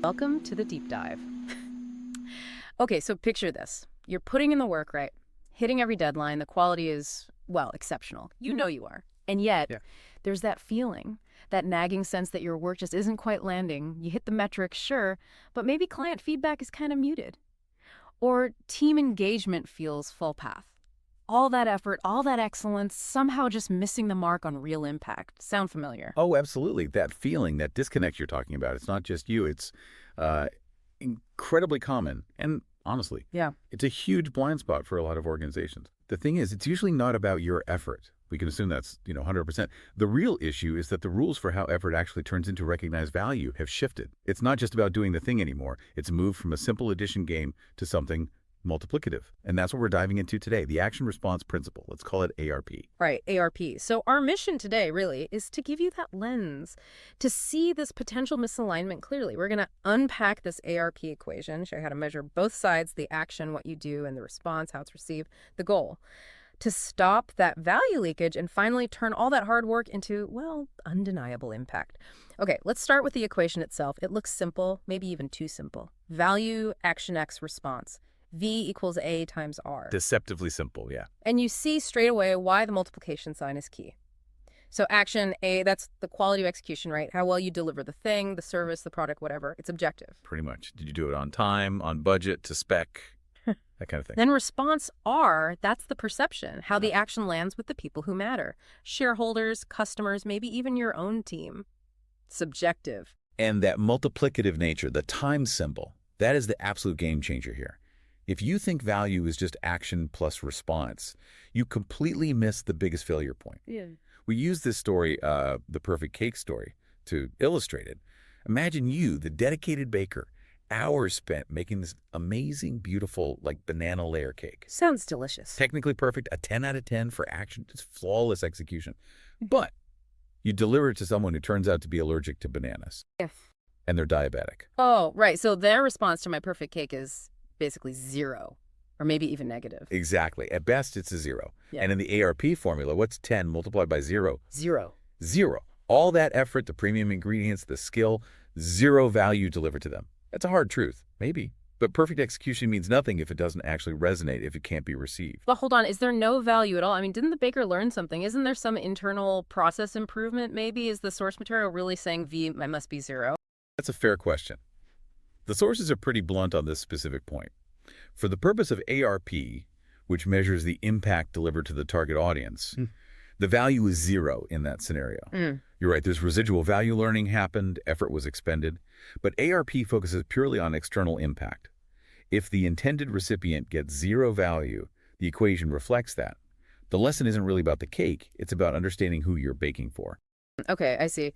Welcome to the deep dive. Okay, so picture this. You're putting in the work, right? Hitting every deadline. The quality is, well, exceptional. You know you are. And yet, there's that feeling, that nagging sense that your work just isn't quite landing. You hit the metrics, sure, but maybe client feedback is kind of muted. Or team engagement feels full path. All that effort, all that excellence, somehow just missing the mark on real impact. Sound familiar? Oh, absolutely. That feeling, that disconnect you're talking about, it's not just you. It's incredibly common. And honestly, it's a huge blind spot for a lot of organizations. The thing is, it's usually not about your effort. We can assume that's, 100%. The real issue is that the rules for how effort actually turns into recognized value have shifted. It's not just about doing the thing anymore. It's moved from a simple addition game to something multiplicative. And that's what we're diving into today, the action response principle. Let's call it ARP. Right, ARP. So our mission today really is to give you that lens to see this potential misalignment clearly. We're going to unpack this ARP equation, show you how to measure both sides, the action, what you do, and the response, how it's received, the goal, to stop that value leakage and finally turn all that hard work into, well, undeniable impact. Okay, let's start with the equation itself. It looks simple, maybe even too simple. Value, action X, response. V equals A times R. Deceptively simple, yeah. And you see straight away why the multiplication sign is key. So action A, that's the quality of execution, right? How well you deliver the thing, the service, the product, whatever. It's objective. Pretty much. Did you do it on time, on budget, to spec, that kind of thing? Then response R, that's the perception, how the action lands with the people who matter. Shareholders, customers, maybe even your own team. Subjective. And that multiplicative nature, the time symbol, that is the absolute game changer here. If you think value is just action plus response, you completely miss the biggest failure point. Yeah. We use this story, the perfect cake story, to illustrate it. Imagine you, the dedicated baker, hours spent making this amazing, beautiful, banana layer cake. Sounds delicious. Technically perfect, a 10 out of 10 for action, just flawless execution. But you deliver it to someone who turns out to be allergic to bananas. And they're diabetic. Oh, right. So their response to my perfect cake is basically zero, or maybe even negative. Exactly. At best, it's a zero. Yeah. And in the ARP formula, what's 10 multiplied by zero? Zero. Zero. All that effort, the premium ingredients, the skill, zero value delivered to them. That's a hard truth, maybe. But perfect execution means nothing if it doesn't actually resonate, if it can't be received. But hold on, is there no value at all? I mean, didn't the baker learn something? Isn't there some internal process improvement maybe? Is the source material really saying V must be zero? That's a fair question. The sources are pretty blunt on this specific point. For the purpose of ARP, which measures the impact delivered to the target audience, the value is zero in that scenario. You're right, there's residual value learning happened, effort was expended, but ARP focuses purely on external impact. If the intended recipient gets zero value, the equation reflects that. The lesson isn't really about the cake, it's about understanding who you're baking for. Okay, I see.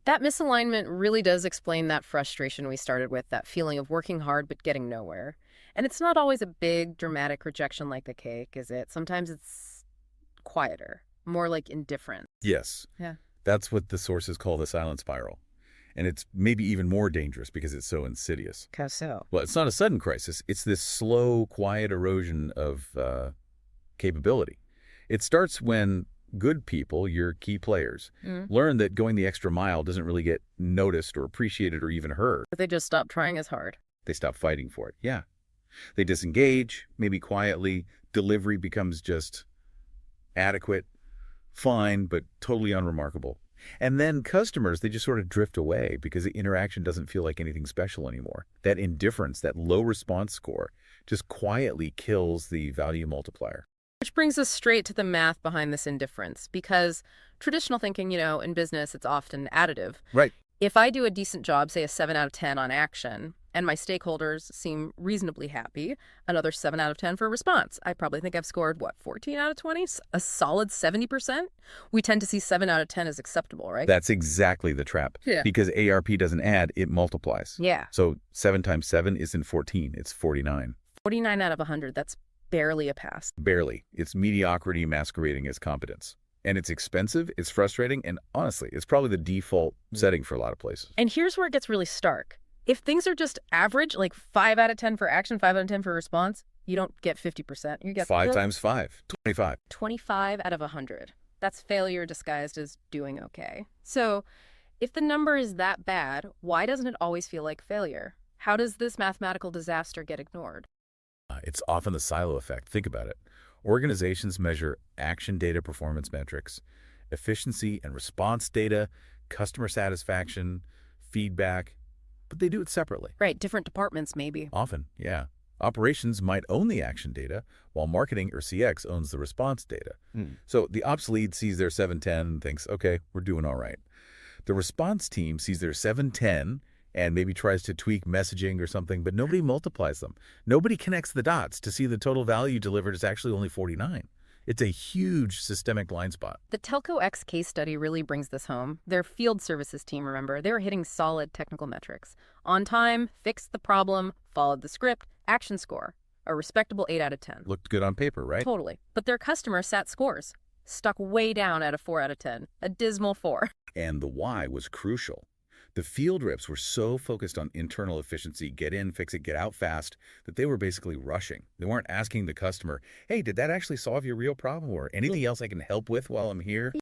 That misalignment really does explain that frustration we started with, that feeling of working hard but getting nowhere. And it's not always a big, dramatic rejection like the cake, is it? Sometimes it's quieter, more like indifference. Yes. Yeah. That's what the sources call the silent spiral. And it's maybe even more dangerous because it's so insidious. How so? Well, it's not a sudden crisis. It's this slow, quiet erosion of capability. It starts when good people, your key players, learn that going the extra mile doesn't really get noticed or appreciated or even heard. But they just stop trying as hard. They stop fighting for it. Yeah. They disengage, maybe quietly. Delivery becomes just adequate, fine, but totally unremarkable. And then customers, they just sort of drift away because the interaction doesn't feel like anything special anymore. That indifference, that low response score, just quietly kills the value multiplier. Which brings us straight to the math behind this indifference, because traditional thinking, in business, it's often additive. Right. If I do a decent job, say a 7 out of 10 on action, and my stakeholders seem reasonably happy, another 7 out of 10 for response. I probably think I've scored, 14 out of 20? A solid 70%? We tend to see 7 out of 10 as acceptable, right? That's exactly the trap. Yeah. Because ARP doesn't add, it multiplies. Yeah. So 7 times 7 isn't 14, it's 49. 49 out of 100, that's barely a pass. Barely. It's mediocrity masquerading as competence. And it's expensive, it's frustrating, and honestly, it's probably the default setting for a lot of places. And here's where it gets really stark. If things are just average, like 5 out of 10 for action, 5 out of 10 for response, you don't get 50%. You get 5 times 5, 25. 25 out of 100. That's failure disguised as doing okay. So If the number is that bad, why doesn't it always feel like failure? How does this mathematical disaster get ignored? It's often the silo effect. Think about it. Organizations measure action data performance metrics, efficiency and response data, customer satisfaction, feedback, but they do it separately. Right, different departments maybe. Often, yeah. Operations might own the action data, while marketing or CX owns the response data. So the ops lead sees their 710 and thinks, okay, we're doing all right. The response team sees their 710 and maybe tries to tweak messaging or something, but nobody multiplies them. Nobody connects the dots to see the total value delivered is actually only 49. It's a huge systemic blind spot. The Telco X case study really brings this home. Their field services team, remember, they were hitting solid technical metrics. On time, fixed the problem, followed the script, action score. A respectable 8 out of 10. Looked good on paper, right? Totally. But their customer sat scores. Stuck way down at a 4 out of 10. A dismal 4. And the why was crucial. The field reps were so focused on internal efficiency, get in, fix it, get out fast, that they were basically rushing. They weren't asking the customer, hey, did that actually solve your real problem or anything else I can help with while I'm here?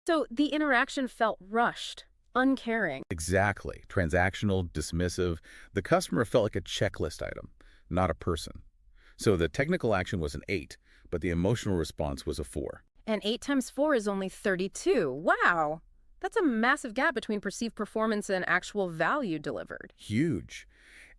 So the interaction felt rushed, uncaring. Exactly. Transactional, dismissive. The customer felt like a checklist item, not a person. So the technical action was an 8, but the emotional response was a 4. And 8 times 4 is only 32. Wow! That's a massive gap between perceived performance and actual value delivered. Huge.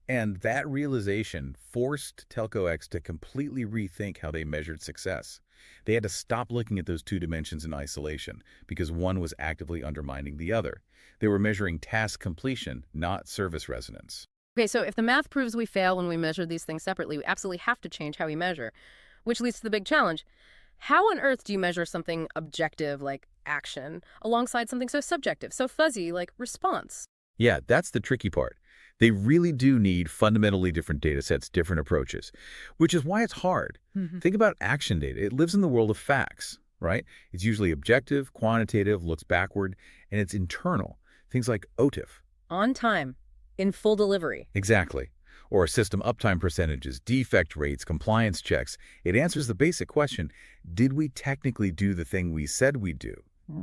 And that realization forced Telco X to completely rethink how they measured success. They had to stop looking at those two dimensions in isolation because one was actively undermining the other. They were measuring task completion, not service resonance. Okay, so if the math proves we fail when we measure these things separately, we absolutely have to change how we measure, which leads to the big challenge. How on earth do you measure something objective like action alongside something so subjective, so fuzzy like response? Yeah, that's the tricky part. They really do need fundamentally different data sets, different approaches, which is why it's hard. Think about action data. It lives in the world of facts, right? It's usually objective, quantitative, looks backward, and it's internal. Things like OTIF. On time, in full delivery. Exactly. Or system uptime percentages, defect rates, compliance checks. It answers the basic question, did we technically do the thing we said we'd do?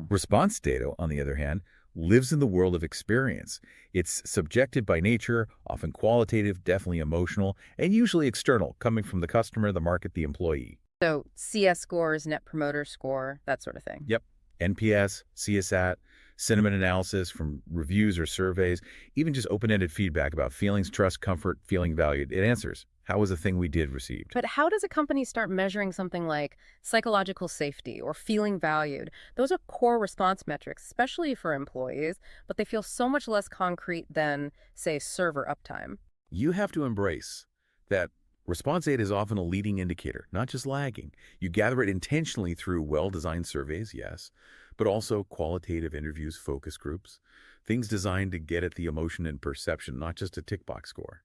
Response data, on the other hand, lives in the world of experience. It's subjective by nature, often qualitative, definitely emotional, and usually external, coming from the customer, the market, the employee. So CS scores, net promoter score, that sort of thing. Yep. NPS, CSAT, sentiment analysis from reviews or surveys, even just open-ended feedback about feelings, trust, comfort, feeling valued. It answers, how was the thing we did received? But how does a company start measuring something like psychological safety or feeling valued? Those are core response metrics, especially for employees, but they feel so much less concrete than, say, server uptime. You have to embrace that response data is often a leading indicator, not just lagging. You gather it intentionally through well-designed surveys, yes, but also qualitative interviews, focus groups, things designed to get at the emotion and perception, not just a tick box score.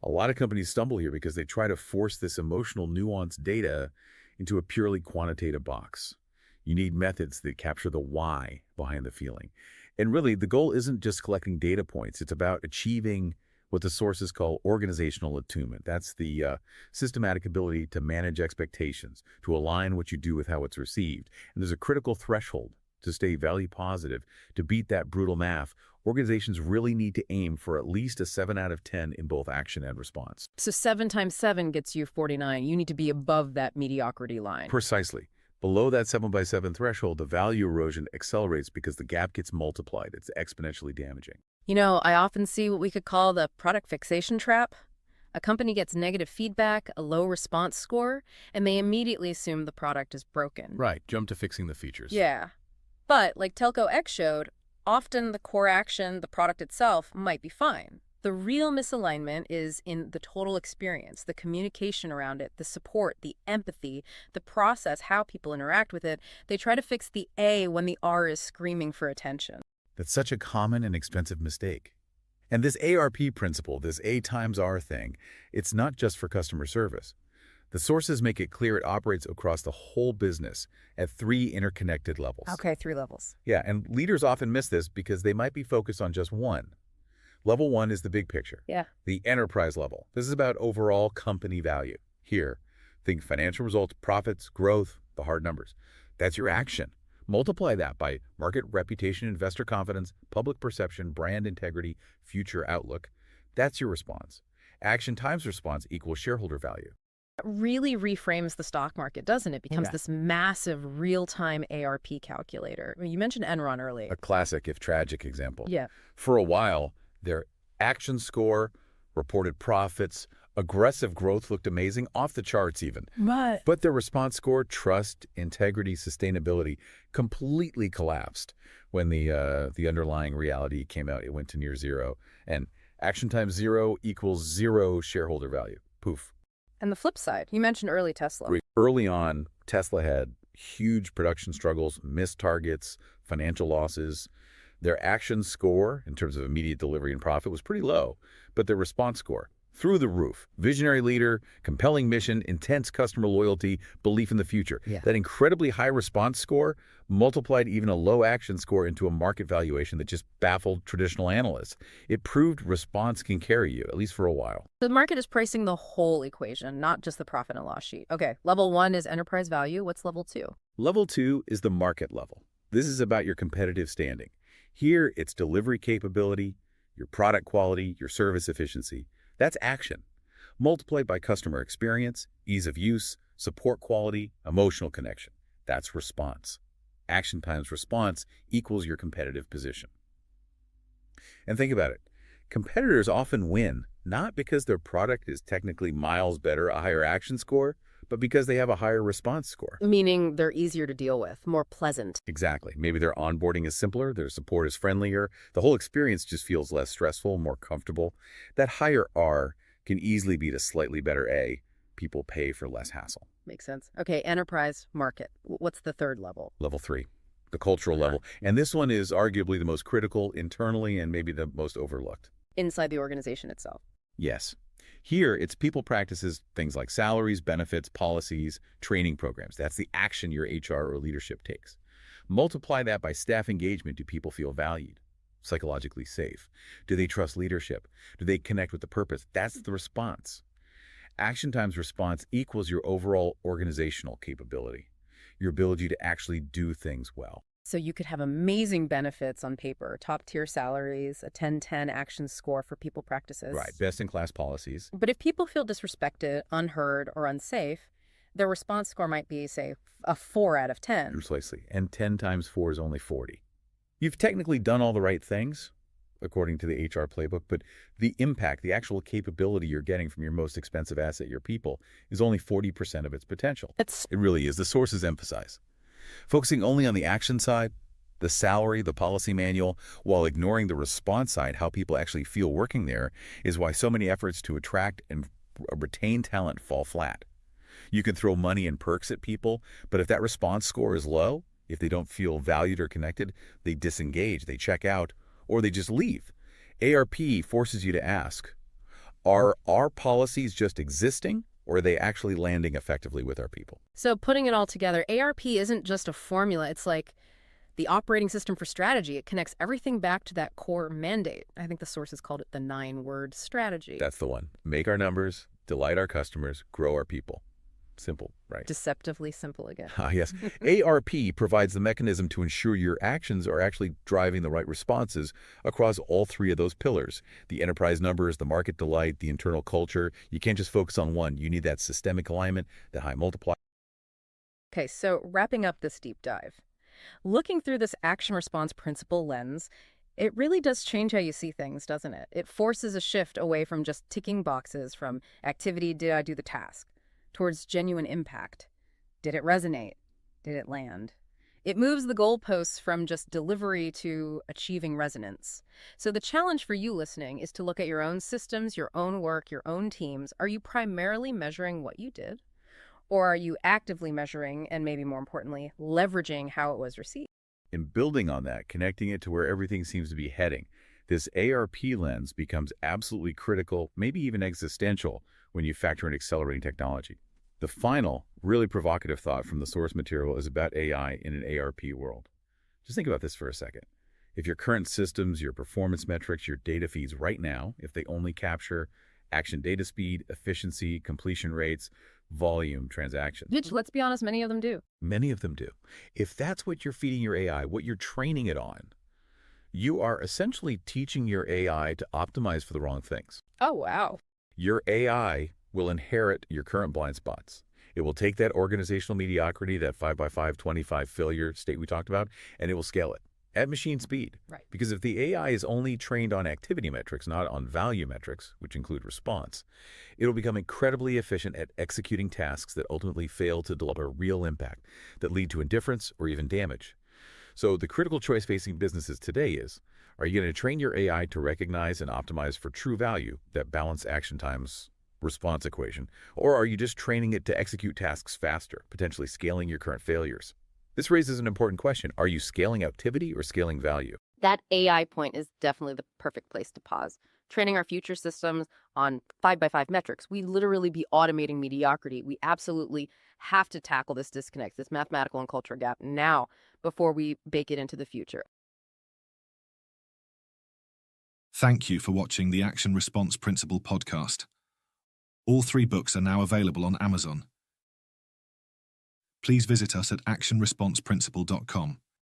A lot of companies stumble here because they try to force this emotional nuanced data into a purely quantitative box. You need methods that capture the why behind the feeling. And really, the goal isn't just collecting data points. It's about achieving what the sources call organizational attunement. That's the systematic ability to manage expectations, to align what you do with how it's received. And there's a critical threshold to stay value positive, to beat that brutal math. Organizations really need to aim for at least a 7 out of 10 in both action and response. So 7 times 7 gets you 49. You need to be above that mediocrity line. Precisely. Below that 7 by 7 threshold, the value erosion accelerates because the gap gets multiplied. It's exponentially damaging. You know, I often see what we could call the product fixation trap. A company gets negative feedback, a low response score, and they immediately assume the product is broken. Right, jump to fixing the features. Yeah. But, like Telco X showed, often the core action, the product itself, might be fine. The real misalignment is in the total experience, the communication around it, the support, the empathy, the process, how people interact with it. They try to fix the A when the R is screaming for attention. That's such a common and expensive mistake. And this ARP principle, this A times R thing, it's not just for customer service. The sources make it clear it operates across the whole business at 3 interconnected levels. Okay, 3 levels. Yeah, and leaders often miss this because they might be focused on just one. Level 1 is the big picture. Yeah. The enterprise level. This is about overall company value. Here, think financial results, profits, growth, the hard numbers. That's your action. Multiply that by market reputation, investor confidence, public perception, brand integrity, future outlook. That's your response. Action times response equals shareholder value. That really reframes the stock market, doesn't it? It becomes Yeah. this massive real-time ARP calculator. I mean, you mentioned Enron earlier. A classic, if tragic, example. Yeah. For a while, their action score, reported profits, aggressive growth looked amazing, off the charts even. Right. But their response score, trust, integrity, sustainability, completely collapsed when the underlying reality came out. It went to near zero. And action times zero equals zero shareholder value. Poof. And the flip side, you mentioned early Tesla. Early on, Tesla had huge production struggles, missed targets, financial losses. Their action score, in terms of immediate delivery and profit, was pretty low, but their response score, through the roof. Visionary leader, compelling mission, intense customer loyalty, belief in the future. Yeah. That incredibly high response score multiplied even a low action score into a market valuation that just baffled traditional analysts. It proved response can carry you, at least for a while. The market is pricing the whole equation, not just the profit and loss sheet. Okay, level 1 is enterprise value. What's level 2? Level 2 is the market level. This is about your competitive standing. Here, it's delivery capability, your product quality, your service efficiency. That's action, multiplied by customer experience, ease of use, support quality, emotional connection. That's response. Action times response equals your competitive position. And think about it. Competitors often win, not because their product is technically miles better, a higher action score, but because they have a higher response score. Meaning they're easier to deal with, more pleasant. Exactly. Maybe their onboarding is simpler, their support is friendlier, the whole experience just feels less stressful, more comfortable. That higher R can easily beat a slightly better A. People pay for less hassle. Makes sense. Okay, enterprise market. What's the third level? Level 3, the cultural level. And this one is arguably the most critical internally and maybe the most overlooked. Inside the organization itself. Yes. Here, it's people practices, things like salaries, benefits, policies, training programs. That's the action your HR or leadership takes. Multiply that by staff engagement. Do people feel valued, psychologically safe? Do they trust leadership? Do they connect with the purpose? That's the response. Action times response equals your overall organizational capability, your ability to actually do things well. So you could have amazing benefits on paper, top-tier salaries, a 10/10 action score for people practices. Right, best-in-class policies. But if people feel disrespected, unheard, or unsafe, their response score might be, say, a 4 out of 10. Precisely. And 10 times 4 is only 40. You've technically done all the right things, according to the HR playbook, but the impact, the actual capability you're getting from your most expensive asset, your people, is only 40% of its potential. It really is. The sources emphasize. Focusing only on the action side, the salary, the policy manual, while ignoring the response side, how people actually feel working there, is why so many efforts to attract and retain talent fall flat. You can throw money and perks at people, but if that response score is low, if they don't feel valued or connected, they disengage, they check out, or they just leave. ARP forces you to ask, are our policies just existing, or are they actually landing effectively with our people? So putting it all together, ARP isn't just a formula. It's like the operating system for strategy. It connects everything back to that core mandate. I think the sources called it the 9-word strategy. That's the one. Make our numbers, delight our customers, grow our people. Simple, right? Deceptively simple again. Yes. ARP provides the mechanism to ensure your actions are actually driving the right responses across all 3 of those pillars. The enterprise numbers, the market delight, the internal culture. You can't just focus on one. You need that systemic alignment, that high multiplier. Okay, so wrapping up this deep dive. Looking through this action response principle lens, it really does change how you see things, doesn't it? It forces a shift away from just ticking boxes, from activity, did I do the task, towards genuine impact. Did it resonate? Did it land? It moves the goalposts from just delivery to achieving resonance. So the challenge for you listening is to look at your own systems, your own work, your own teams. Are you primarily measuring what you did? Or are you actively measuring and, maybe more importantly, leveraging how it was received? In building on that, connecting it to where everything seems to be heading, this ARP lens becomes absolutely critical, maybe even existential, when you factor in accelerating technology. The final, really provocative thought from the source material is about AI in an ARP world. Just think about this for a second. If your current systems, your performance metrics, your data feeds right now, if they only capture action data speed, efficiency, completion rates, volume transactions. Which, let's be honest, many of them do. Many of them do. If that's what you're feeding your AI, what you're training it on, you are essentially teaching your AI to optimize for the wrong things. Oh, wow. Your AI will inherit your current blind spots. It will take that organizational mediocrity, that 5x5, 25 failure state we talked about, and it will scale it at machine speed. Right. Because if the AI is only trained on activity metrics, not on value metrics, which include response, it'll become incredibly efficient at executing tasks that ultimately fail to deliver real impact, that lead to indifference or even damage. So the critical choice facing businesses today is, are you going to train your AI to recognize and optimize for true value, that balance action times response equation, or are you just training it to execute tasks faster, potentially scaling your current failures? This raises an important question. Are you scaling activity or scaling value? That AI point is definitely the perfect place to pause. Training our future systems on 5x5 metrics, we literally be automating mediocrity. We absolutely have to tackle this disconnect, this mathematical and cultural gap now before we bake it into the future. Thank you for watching the Action Response Principle podcast. All 3 books are now available on Amazon. Please visit us at actionresponseprinciple.com.